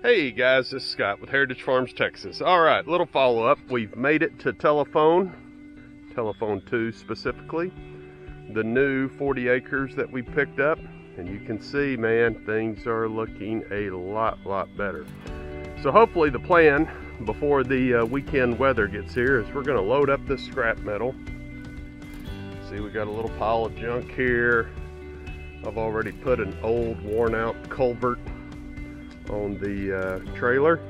Hey guys, this is Scott with Heritage Farms, Texas. Alright, little follow-up. We've made it to Telephone 2 specifically. The new 40 acres that we picked up. And you can see, man, things are looking a lot better. So hopefully the plan before the weekend weather gets here is we're going to load up this scrap metal. See, we got a little pile of junk here. I've already put an old worn out culvert on the trailer.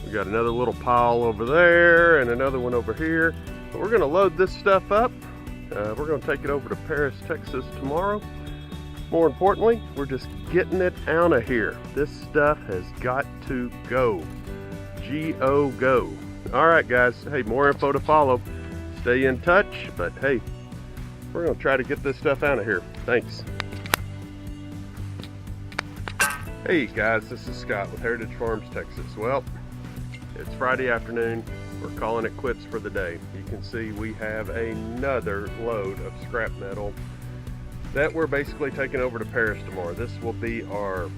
We got another little pile over there and another one over here. But we're going to load this stuff up. We're going to take it over to Paris, Texas tomorrow. More importantly, we're just getting it out of here. This stuff has got to go. G-O go. Alright guys, hey, more info to follow. Stay in touch, but hey, we're going to try to get this stuff out of here. Thanks. Hey guys, this is Scott with Heritage Farms, Texas. Well, it's Friday afternoon. We're calling it quits for the day. You can see we have another load of scrap metal that we're basically taking over to Paris tomorrow. This will be our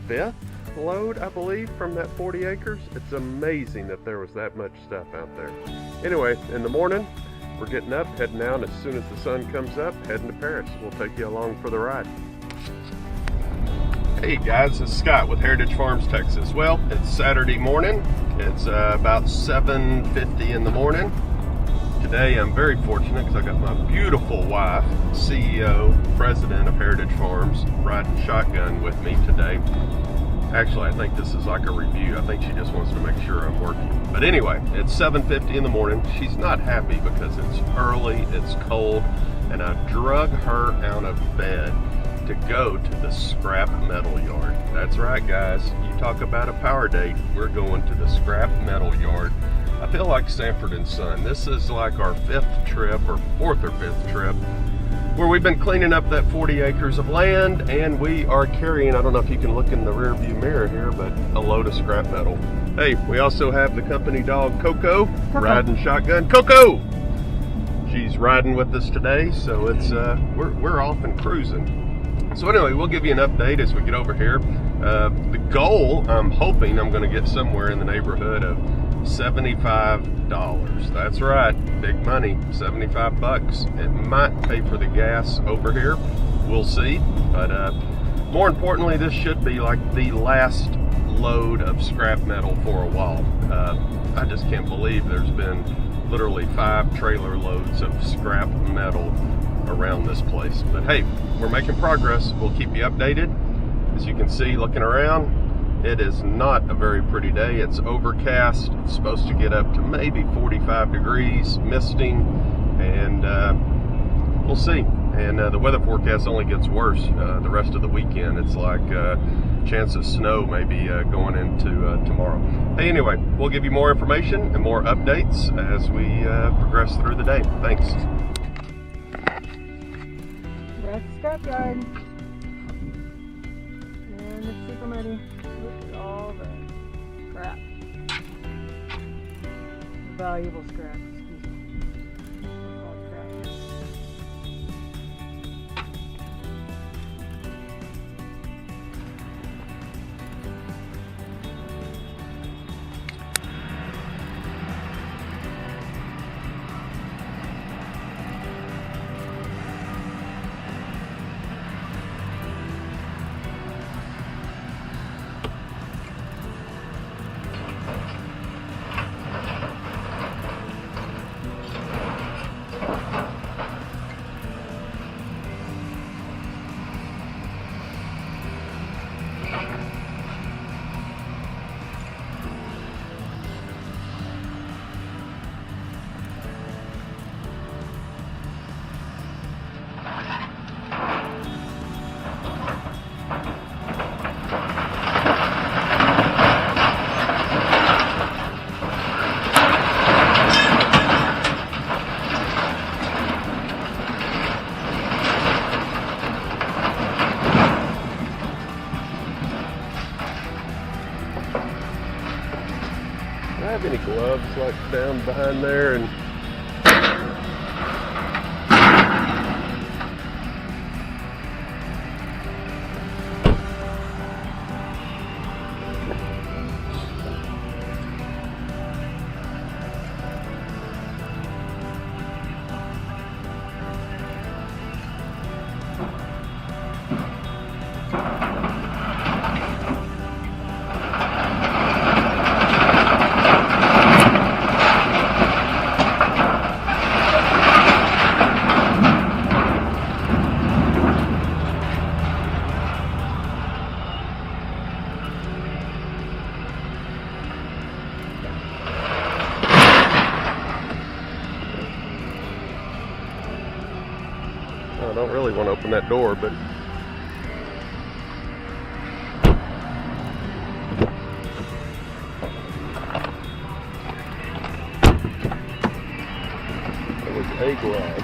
5th load, I believe, from that 40 acres. It's amazing that there was that much stuff out there. Anyway, in the morning, we're getting up, heading out as soon as the sun comes up, heading to Paris. We'll take you along for the ride. Hey guys, this is Scott with Heritage Farms, Texas. Well, it's Saturday morning. It's about 7:50 in the morning. Today I'm very fortunate because I got my beautiful wife, CEO, president of Heritage Farms, riding shotgun with me today. Actually, I think this is like a review. I think she just wants to make sure I'm working. But anyway, it's 7:50 in the morning. She's not happy because it's early, it's cold, and I drug her out of bed to go to the scrap metal yard. That's right guys, you talk about a power date, we're going to the scrap metal yard. I feel like Sanford & Son. This is like our 5th trip, or 4th or 5th trip, where we've been cleaning up that 40 acres of land, and we are carrying, I don't know if you can look in the rear view mirror here, but a load of scrap metal. Hey, we also have the company dog Coco, riding shotgun. Coco! She's riding with us today, so it's we're off and cruising. So anyway, we'll give you an update as we get over here. The goal, I'm hoping I'm going to get somewhere in the neighborhood of $75. That's right, big money, 75 bucks. It might pay for the gas over here. We'll see. But more importantly, this should be like the last load of scrap metal for a while. I just can't believe there's been literally 5 trailer loads of scrap metal around this place. But hey, we're making progress. We'll keep you updated. As you can see, looking around, it is not a very pretty day. It's overcast. It's supposed to get up to maybe 45 degrees, misting, and we'll see. And the weather forecast only gets worse the rest of the weekend. It's like chance of snow maybe going into tomorrow. Hey, anyway, we'll give you more information and more updates as we progress through the day. Thanks. That's the scrapyard. And it's super muddy. Look at all the crap. Valuable scrap, excuse me. All crap. Do I have any gloves like down behind there? And want to open that door, but it was a garage.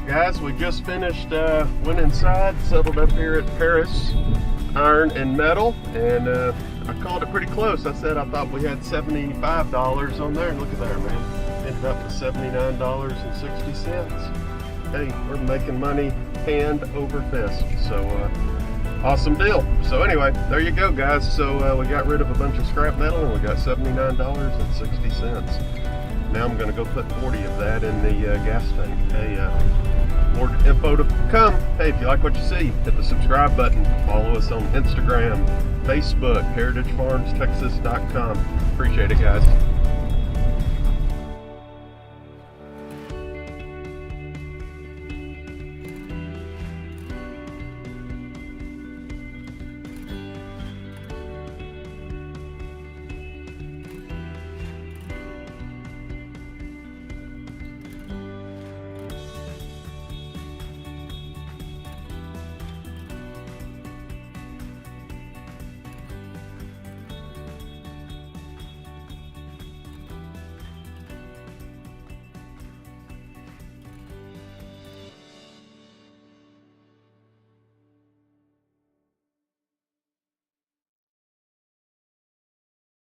Guys, we just finished, went inside, settled up here at Paris Iron and Metal, and I called it pretty close. I said I thought we had $75 on there, and look at there, man. Ended up with $79.60. Hey, we're making money hand over fist, so awesome deal. So anyway, there you go, guys. So we got rid of a bunch of scrap metal, and we got $79.60. Now I'm going to go put 40 of that in the gas tank. Hey, more info to come. Hey, if you like what you see, hit the subscribe button. Follow us on Instagram, Facebook, heritagefarmstexas.com. Appreciate it, guys.